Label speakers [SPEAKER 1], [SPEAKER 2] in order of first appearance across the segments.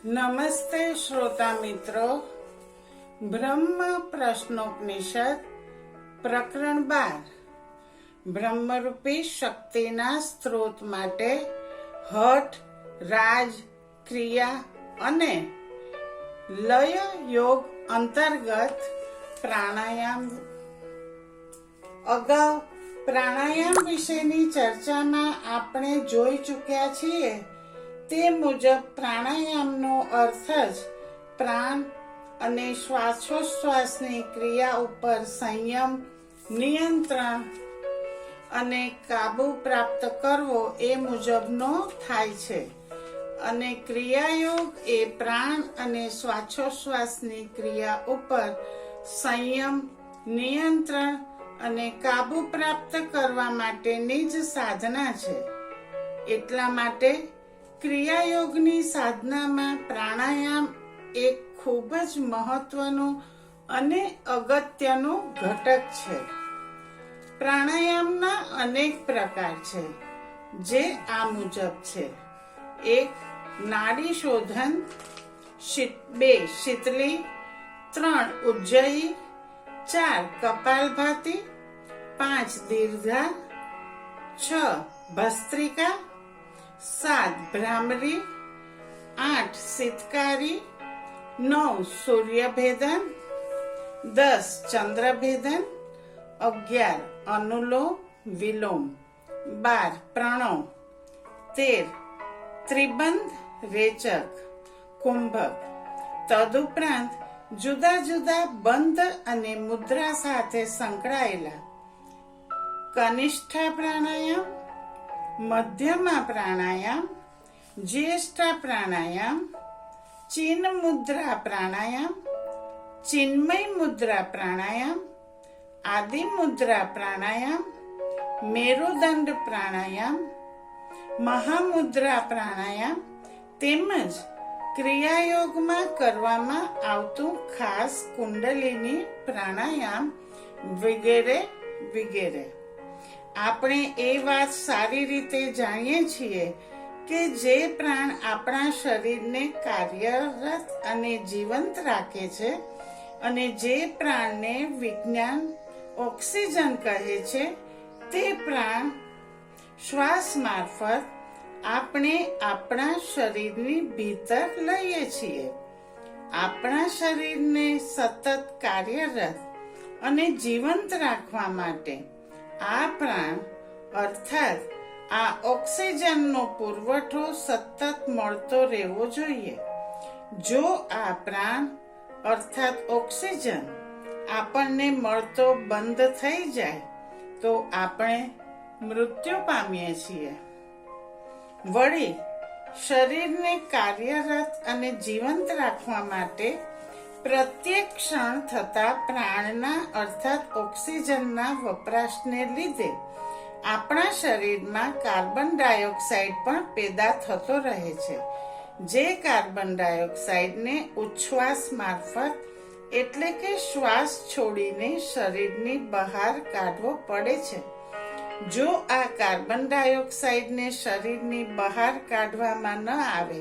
[SPEAKER 1] નમસ્તે શ્રોતા મિત્રો, બ્રહ્મ પ્રશ્નોપનિષદ પ્રકરણ 12 બ્રહ્મરૂપી શક્તિના સ્ત્રોત માટે હઠ, રાજ, ક્રિયા અને લય યોગ અંતર્ગત પ્રાણાયામ. અગાઉ પ્રાણાયામ વિશેની ચર્ચામાં આપણે જોઈ ચૂક્યા છીએ તે મુજબ પ્રાણાયામનો અર્થ જ પ્રાણ અને શ્વાસોચ્છ્વાસની ક્રિયા ઉપર સંયમ, નિયંત્રણ અને કાબુ પ્રાપ્ત કરવો એ મુજબનો થાય છે. અને ક્રિયાયોગ એ પ્રાણ અને શ્વાસોચ્છ્વાસની ક્રિયા ઉપર સંયમ, નિયંત્રણ અને કાબુ પ્રાપ્ત કરવા માટેની જ સાધના છે. એટલા માટે ક્રિયાયોગની સાધનામાં પ્રાણાયામ એક ખૂબ જ મહત્વનું અને અગત્યનું ઘટક છે. પ્રાણાયામના અનેક પ્રકાર છે, જે આ મુજબ છે: 1. નાડી શોધન, 2. શીતલી, 3. ઉજ્જયી, 4. કપાલભાતિ, 5. દીર્ઘા, 6. ભસ્ત્રિકા, 7. ભ્રામરી, 8. શીતકારી, 9. સૂર્યભેદન, 10. ચંદ્રભેદન, 11. અનુલોમ વિલોમ, 12. પ્રણવ, 13. ત્રિબંધ, રેચક, કુંભક. તદુપરાંત જુદા જુદા બંધ અને મુદ્રા સાથે સંકળાયેલા કનિષ્ઠા પ્રાણાયામ, મધ્યમા પ્રાણાયામ, જ્યેષ્ઠા પ્રાણાયામ, ચિન્ન મુદ્રા પ્રાણાયામ, ચિન્મય મુદ્રા પ્રાણાયામ, આદિ મુદ્રા પ્રાણાયામ, મેરુદંડ પ્રાણાયામ, મહામુદ્રા પ્રાણાયામ તેમજ ક્રિયાયોગમાં કરવામાં આવતું ખાસ કુંડલિની પ્રાણાયામ વગેરે વગેરે. આપણે એ વાત સારી રીતે જાણીએ છીએ કે જે પ્રાણ આપણા શરીરને કાર્યરત અને જીવંત રાખે છે અને જે પ્રાણને વિજ્ઞાન ઓક્સિજન કહે છે, તે પ્રાણ શ્વાસ મારફત આપણે આપણા શરીરની ભીતર લઈએ છીએ. આપણા શરીરને સતત કાર્યરત અને જીવંત રાખવા માટે આ પ્રાણ અર્થાત આ ઓક્સિજનનો પુરવઠો સતત મળતો રહેવો જોઈએ. જો આ પ્રાણ અર્થાત ઓક્સિજન આપણને મળતો બંધ થઈ જાય તો આપણે મૃત્યુ પામીએ છીએ. વળી શરીરને કાર્યરત અને જીવંત રાખવા માટે પ્રત્યેક ક્ષણ થતા પ્રાણના અર્થાત ઓક્સિજનના વપરાશને લીધે આપણા શરીરમાં કાર્બન ડાયોક્સાઇડ પણ પેદા થતો રહે છે, જે કાર્બન ડાયોક્સાઇડને ઉચ્છ્વાસ મારફત એટલે કે શ્વાસ છોડીને શરીરની બહાર કાઢવો પડે છે. જો આ કાર્બન ડાયોક્સાઇડને શરીરની બહાર કાઢવામાં ન આવે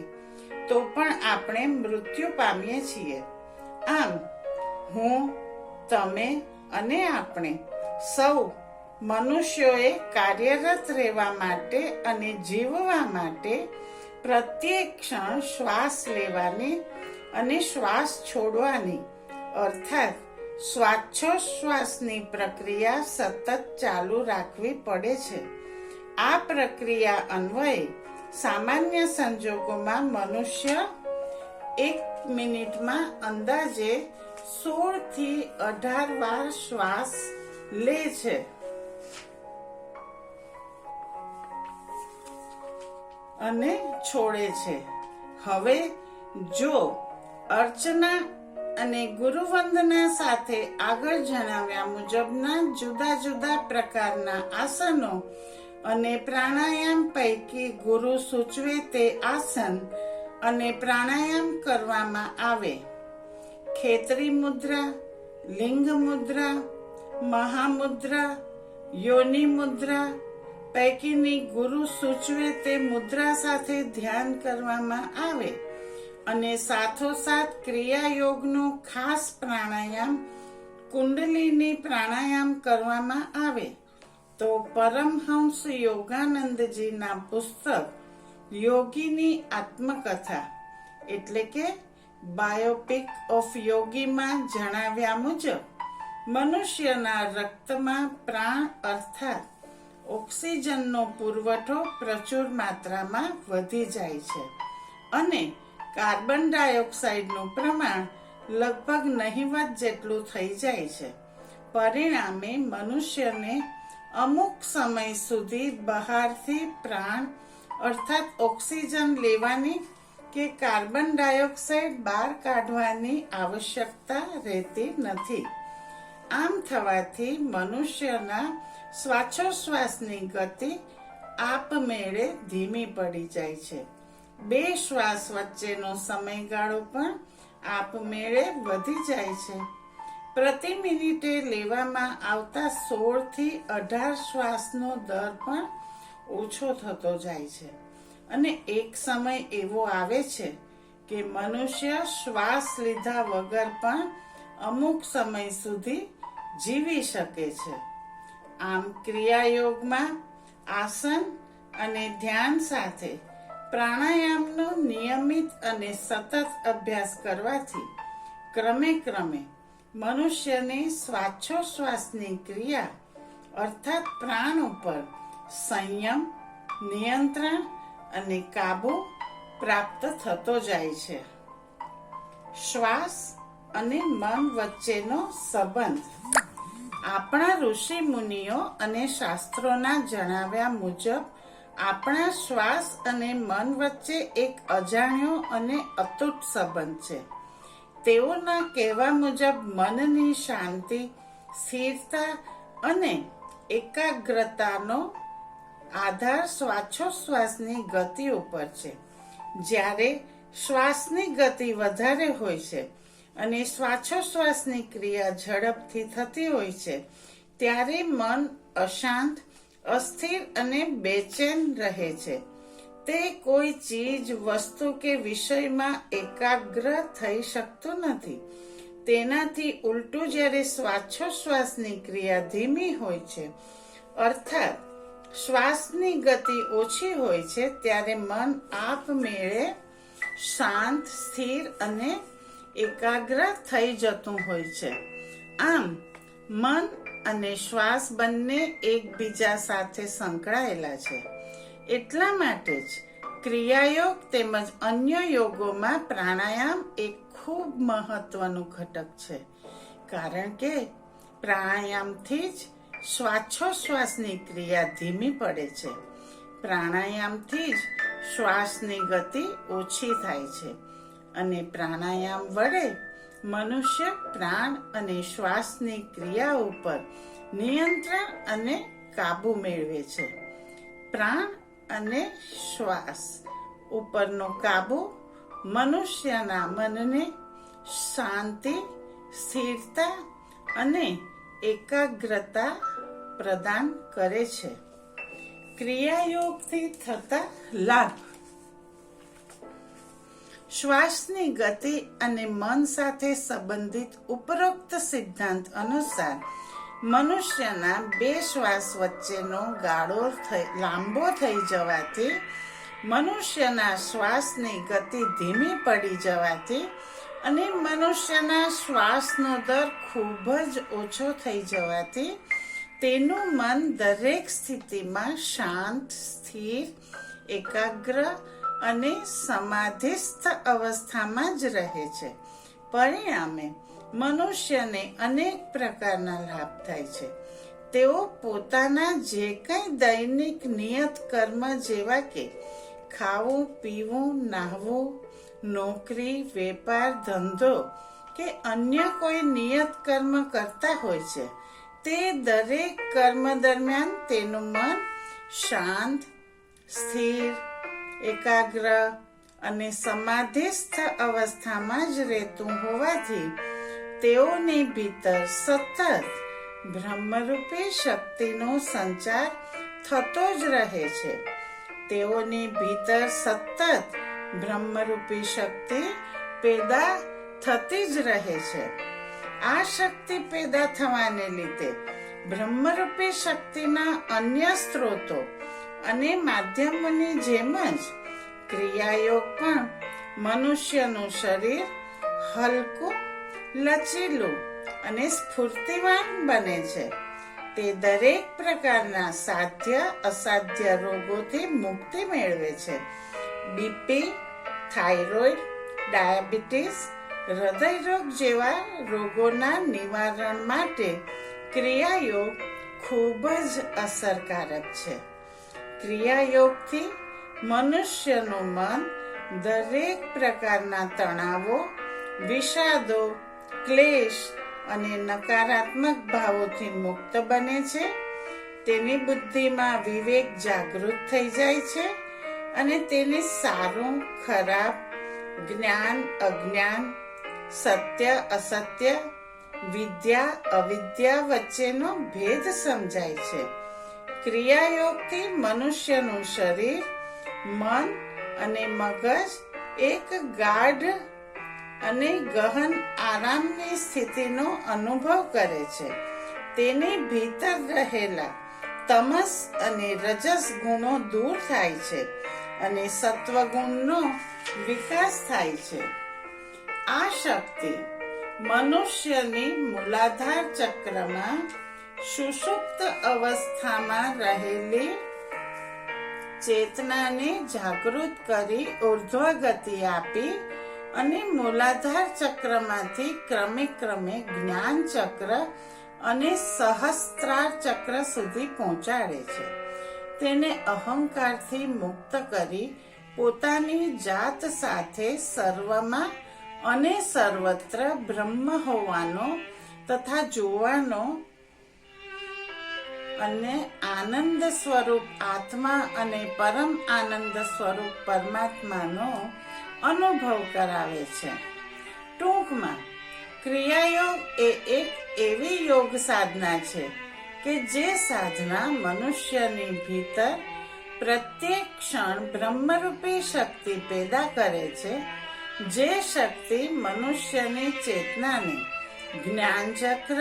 [SPEAKER 1] તો પણ આપણે મૃત્યુ પામીએ છીએ. આમ હું, તમે અને આપણે સૌ મનુષ્યોએ કાર્યરત રહેવા માટે અને જીવવા માટે પ્રત્યેક ક્ષણ શ્વાસ લેવાની અને શ્વાસ છોડવાની અર્થાત શ્વાસોચ્છ્વાસની પ્રક્રિયા સતત ચાલુ રાખવી પડે છે. આ પ્રક્રિયા અન્વયે સામાન્ય સંજોગોમાં મનુષ્ય 1 મિનિટમાં અંદાજે 16 થી 18 વાર શ્વાસ લે છે. અને છોડે છે. હવે જો અર્ચના અને ગુરુવંદના સાથે આગળ જણાવ્યા મુજબના જુદા જુદા પ્રકારના આસનો અને પ્રાણાયામ પૈકી ગુરુ સૂચવે તે આસન અને પ્રાણાયામ કરવામાં આવે: ખેતરી મુદ્રા, લિંગ મુદ્રા, મહામુદ્રા, યોનિ મુદ્રા પૈકીની ગુરુ સૂચવે તે મુદ્રા સાથે ધ્યાન કરવામાં આવે અને સાથોસાથ ક્રિયાયોગનો ખાસ પ્રાણાયામ કુંડલિની પ્રાણાયામ કરવામાં આવે તો પરમહંસ યોગાનંદજીના પુસ્તક યોગીની આત્મકથા એટલે કે બાયોપિક ઓફ યોગીમાં જણાવ્યા મુજબ મનુષ્યના રક્તમાં પ્રાણ અર્થાત ઓક્સિજનનો પુરવઠો પ્રચુર માત્રામાં વધી જાય છે અને કાર્બન ડાયોક્સાઇડનું પ્રમાણ લગભગ નહિવત જેટલું થઈ જાય છે. પરિણામે મનુષ્યને અમુક સમય સુધી બહારથી પ્રાણ અર્થાત ઓક્સિજન લેવાની કે કાર્બન ડાયોક્સાઇડ બહાર કાઢવાની આવશ્યકતા રહેતી નથી. આમ થવાથી મનુષ્યના શ્વાસોશ્વાસની ગતિ આપમેળે ધીમી પડી જાય છે. બે શ્વાસ વચ્ચેનો સમયગાળો પણ આપમેળે વધી જાય છે. પ્રતિ મિનિટે લેવામાં આવતા 16 થી 18 શ્વાસનો દર પણ ઓછો થતો જાય છે અને એક સમય એવો આવે છે કે મનુષ્ય શ્વાસ લીધા વગર પણ અમુક સમય સુધી જીવી શકે છે. આમ ક્રિયાયોગમાં આસન અને ધ્યાન સાથે પ્રાણાયામનો નિયમિત અને સતત અભ્યાસ કરવાથી ક્રમે ક્રમે મનુષ્યની શ્વાસોશ્વાસની ક્રિયા અર્થાત પ્રાણ ઉપર સંયમ, નિયંત્રણ અને કાબુ પ્રાપ્ત થતો જાય છે. શ્વાસ અને મન વચ્ચેનો સંબંધ આપણા ઋષિ મુનિઓ અને શાસ્ત્રોના જણાવ્યા મુજબ આપણા શ્વાસ અને મન વચ્ચે એક અજાણ્યો અને અતૂટ સંબંધ છે. તેઓના કહેવા મુજબ મનની શાંતિ, સ્થિરતા અને એકાગ્રતાનો આધાર શ્વાસોશ્વાસની ગતિ ઉપર છે. જ્યારે શ્વાસની ગતિ વધારે હોય છે અને શ્વાસોશ્વાસની ક્રિયા ઝડપથી થતી હોય છે ત્યારે મન અશાંત, અસ્થિર અને બેચેન રહે છે. તે કોઈ ચીજ, વસ્તુ કે વિષયમાં એકાગ્ર થઈ શકતું નથી. તેનાથી ઉલટું જ્યારે શ્વાસોશ્વાસની ક્રિયા ધીમી હોય છે અર્થાત શ્વાસની ગતિ ઓછી હોય છે ત્યારે મન આપમેળે શાંત, સ્થિર અને એકાગ્ર થઈ જતું હોય છે. આમ મન અને શ્વાસ બંને એકબીજા સાથે સંકળાયેલા છે. એટલા માટે જ ક્રિયાયોગ તેમજ અન્ય યોગોમાં પ્રાણાયામ એક ખૂબ મહત્વનું ઘટક છે. કારણ કે પ્રાણાયામથી જ શ્વાસોશ્વાસની ક્રિયા ધીમી પડે છે. પ્રાણાયામથી જ શ્વાસની ગતિ ઓછી થાય છે અને પ્રાણાયામ વડે મનુષ્ય પ્રાણ અને શ્વાસની ક્રિયા ઉપર નિયંત્રણ અને કાબુ મેળવે છે. પ્રાણ અને શ્વાસ ઉપરનો કાબુ મનુષ્યના મનને શાંતિ, સ્થિરતા અને એકાગ્રતા પ્રદાન કરે છે. ક્રિયાયોગથી થતા લાભ શ્વાસની ગતિ અને મન સાથે સંબંધિત ઉપરોક્ત સિદ્ધાંત અનુસાર મનુષ્યના બે શ્વાસ વચ્ચેનો ગાળો લાંબો થઈ જવાથી, મનુષ્યના શ્વાસની ગતિ ધીમી પડી જવાથી અને મનુષ્યના શ્વાસનો દર ખૂબ જ ઓછો થઈ જવાથી તેનું મન દરેક સ્થિતિમાં શાંત, સ્થિર, એકાગ્ર અને સમાધિસ્થ અવસ્થામાં જ રહે છે. પરિણામે મનુષ્યને અનેક પ્રકારના લાભ થાય છે. તેઓ પોતાના જે કંઈ દૈનિક નિયત કર્મ જેવા કે ખાવું, પીવું, નાહવું, નોકરી, વેપાર, ધંધો કે અન્ય કોઈ નિયત કર્મ કરતા હોય છે તે દરેક કર્મ દરમિયાન તેનું મન શાંત, સ્થિર, એકાગ્ર અને સમાધિસ્થ અવસ્થામાં જ રહેતું હોવાથી તેઓની ભીતર સતત બ્રહ્મરૂપી શક્તિનો સંચાર થતો જ રહે છે. તેઓની ભીતર સતત બ્રહ્મરૂપી શક્તિ પેદા થતી જ રહે છે. આ શક્તિ પેદા થવાને લીધે બ્રહ્મરૂપી શક્તિના અન્ય સ્ત્રોતો અને માધ્યમોની જેમ જ ક્રિયાયોગ પણ મનુષ્યનું શરીર હલકું, લચીલું અને સ્ફૂર્તિવાન બને છે. તે દરેક પ્રકારના સાધ્ય અસાધ્ય રોગોથી મુક્તિ મેળવે છે. બીપી, થાઇરોઇડ, ડાયાબિટીસ, હૃદયરોગ જેવા રોગોના નિવારણ માટે ક્રિયાયોગ ખૂબ જ અસરકારક છે. ક્રિયાયોગથી મનુષ્યનું મન દરેક પ્રકારના તણાવો, વિષાદો, ક્લેશ અને નકારાત્મક ભાવોથી મુક્ત બને છે. તેની બુદ્ધિમાં વિવેક જાગૃત થઈ જાય છે અને તેને સારું ખરાબ, જ્ઞાન અજ્ઞાન, સત્ય અસત્ય, વિદ્યા અવિદ્યા વચ્ચેનો ભેદ સમજાય છે. ક્રિયાયોગથી મનુષ્યનું શરીર, મન અને મગજ એક ગાઢ અને ગહન આરામની સ્થિતિનો અનુભવ કરે છે. તેની ભીતર રહેલા તમસ અને રજસ ગુણો દૂર થાય છે અને સત્વગુણનો વિકાસ થાય છે. આ શક્તિ મનુષ્યની મૂલાધાર ચક્રમાં સુષુપ્ત અવસ્થામાં રહેલી ચેતનાને જાગૃત કરી ઉર્ધ્વ ગતિ આપી અને મૂલાધાર ચક્રમાંથી ક્રમે જ્ઞાન ચક્ર અને સહસ્ત્રાર ચક્ર સુધી પહોંચાડે છે. તેને અહંકારથી મુક્ત કરી પોતાની જાત સાથે સર્વમાં અને સર્વત્ર બ્રહ્મ હોવાનો તથા જોવાનો અને આનંદ સ્વરૂપ આત્મા અને પરમ આનંદ સ્વરૂપ પરમાત્માનો અનુભવ કરાવે છે. ટૂંકમાં ક્રિયાયોગ એ એક એવી યોગ સાધના છે કે જે સાધના મનુષ્યની ભીતર પ્રત્યેક ક્ષણ બ્રહ્મરૂપી શક્તિ પેદા કરે છે. જે શક્તિ મનુષ્યની ચેતનાને જ્ઞાન ચક્ર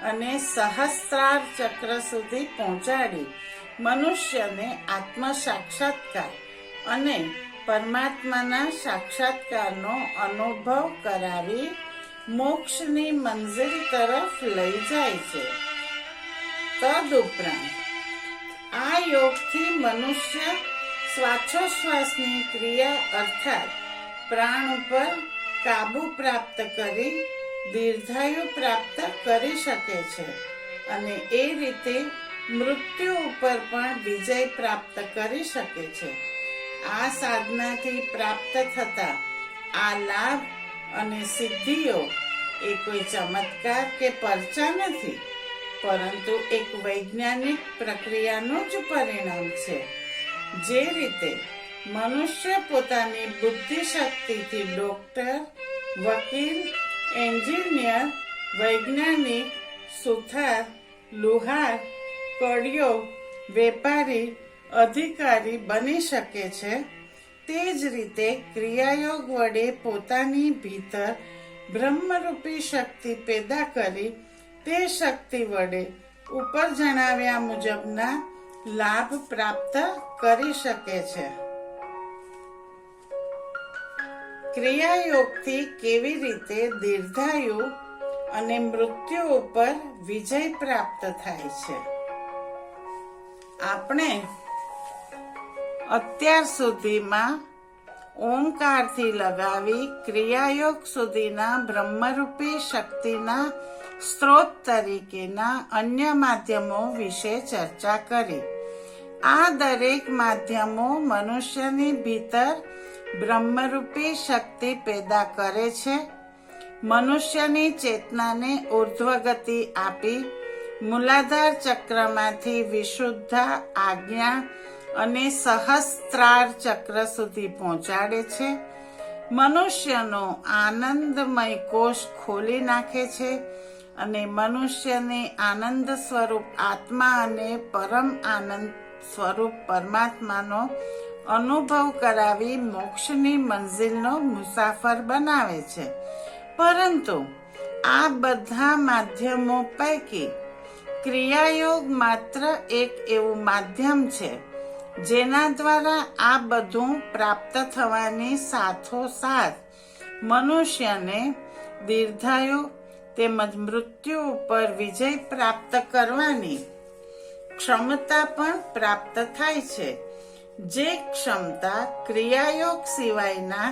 [SPEAKER 1] અને સહસ્ત્રાર ચક્ર સુધી પહોંચાડી મનુષ્યને આત્મ સાક્ષાત્કાર અને પરમાત્માના સાક્ષાત્કારનો અનુભવ કરાવી મોક્ષની મંઝિલ તરફ લઈ જાય છે. તદુપરાંત આ યોગથી મનુષ્ય શ્વાસોશ્વાસની ક્રિયા અર્થાત પ્રાણ ઉપર કાબુ પ્રાપ્ત કરી દીર્ઘાયુ પ્રાપ્ત કરી શકે છે અને એ રીતે મૃત્યુ ઉપર પણ વિજય પ્રાપ્ત કરી શકે છે. આ સાધનાથી પ્રાપ્ત થતા આ લાભ અને સિદ્ધિઓ એ કોઈ ચમત્કાર કે પરચા નથી, પરંતુ એક વૈજ્ઞાનિક પ્રક્રિયાનું જ પરિણામ છે. જે રીતે મનુષ્ય પોતાની બુદ્ધિ શક્તિથી ડોક્ટર, વકીલ, એન્જિનિયર, વૈજ્ઞાનિક, સુથાર, લુહાર, કડિયો, વેપારી, અધિકારી બની શકે છે, તે જ રીતે ક્રિયાયોગ વડે પોતાની ભીતર બ્રહ્મરૂપી શક્તિ પેદા કરી તે શક્તિ વડે ઉપર જણાવ્યા મુજબના લાભ પ્રાપ્ત કરી શકે છે. ક્રિયાયોગથી કેવી રીતે દીર્ઘાયુ અને મૃત્યુ ઉપર વિજય પ્રાપ્ત થાય છે. આપણે અત્યાર સુધીમાં ઓમકારથી લગાવી ક્રિયાયોગ સુધીના બ્રહ્મરૂપી શક્તિના સ્ત્રોત તરીકેના અન્ય માધ્યમો વિશે ચર્ચા કરી. આ દરેક માધ્યમો મનુષ્યની ભીતર બ્રહ્મરૂપી શક્તિ પેદા કરે છે. મનુષ્યની ચેતનાને ઉર્ધ્વગતિ આપી મૂલાધાર ચક્રમાંથી વિશુદ્ધ આજ્ઞા અને સહસ્ત્રાર ચક્ર સુધી પહોંચાડે છે. મનુષ્યનો આનંદમય કોષ ખોલી નાખે છે અને મનુષ્યને આનંદ સ્વરૂપ આત્મા અને પરમ આનંદ સ્વરૂપ પરમાત્માનો અનુભવ કરાવી મોક્ષની મંજિલનો મુસાફર બનાવે છે. પરંતુ આ બધા માધ્યમો પૈકી ક્રિયાયોગ માત્ર એક એવું માધ્યમ છે જેના દ્વારા આ બધું પ્રાપ્ત થવાની સાથોસાથ મનુષ્યને દીર્ઘાયુ તેમજ મૃત્યુ ઉપર વિજય પ્રાપ્ત કરવાની ક્ષમતા પણ પ્રાપ્ત થાય છે, જે ક્ષમતા ક્રિયાયોગ સિવાયના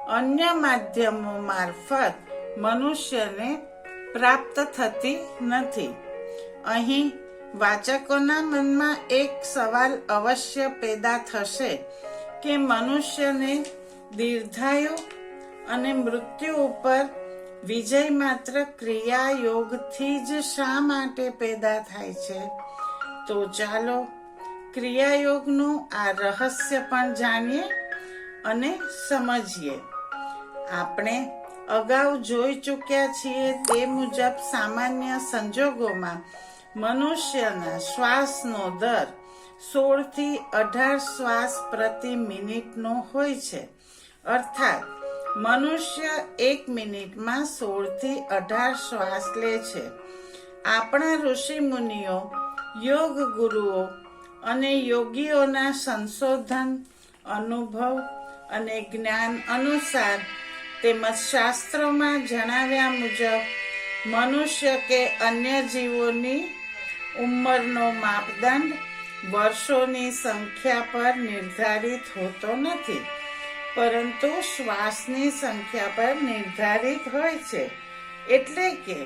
[SPEAKER 1] અન્ય માધ્યમો મારફત મનુષ્યને પ્રાપ્ત થતી નથી. અહીં વાચકોના મનમાં એક સવાલ અવશ્ય પેદા થશે કે મનુષ્યને દીર્ઘાયુ અને મૃત્યુ ઉપર વિજય માત્ર ક્રિયાયોગથી જ શા માટે પેદા થાય છે? તો ચાલો ક્રિયાયોગનું આ રહસ્ય પણ જાણીએ અને સમજીએ. આપણે અગાઉ જોઈ ચૂક્યા છીએ તે મુજબ સામાન્ય સંજોગોમાં મનુષ્યના શ્વાસનો દર 16 થી 18 શ્વાસ પ્રતિ મિનિટનો હોય છે. અર્થાત મનુષ્ય 1 મિનિટમાં 16 થી 18 શ્વાસ લે છે. આપણા ઋષિ મુનિઓ, યોગ ગુરુઓ અને યોગીઓના સંશોધન, અનુભવ અને જ્ઞાન અનુસાર તેમજ શાસ્ત્રોમાં જણાવ્યા મુજબ મનુષ્ય કે અન્ય જીવોની ઉંમરનો માપદંડ વર્ષોની સંખ્યા પર નિર્ધારિત હોતો નથી, પરંતુ શ્વાસની સંખ્યા પર નિર્ધારિત હોય છે. એટલે કે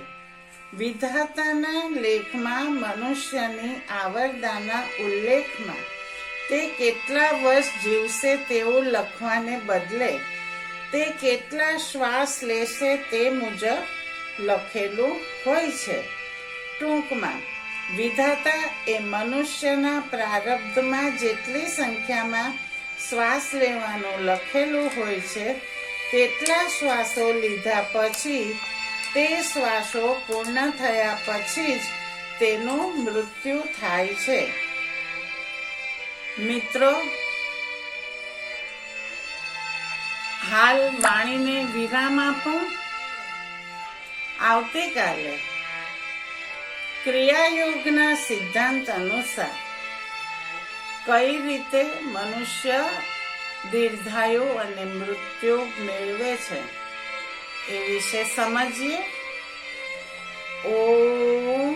[SPEAKER 1] વિધાતાના લેખમાં મનુષ્યની આવરદાના ઉલ્લેખમાં તે કેટલા વર્ષ જીવશે તેવું લખવાને બદલે તે કેટલા શ્વાસ લેશે તે મુજબ લખેલું હોય છે. ટૂંકમાં વિધાતા એ મનુષ્યના પ્રારબ્ધમાં જેટલી સંખ્યામાં શ્વાસ લેવાનું લખેલું હોય છે તેટલા શ્વાસો લીધા પછી તે શ્વાસો પૂર્ણ થયા પછી જ તેનું મૃત્યુ થાય છે. મિત્રો, હાલ વાણીને વિરામ આપું. આવતીકાલે ક્રિયાયોગના સિદ્ધાંત અનુસાર કઈ રીતે મનુષ્ય દીર્ઘાયુ અને મૃત્યુ મેળવે છે એ વિશે સમજીએ. ઓમ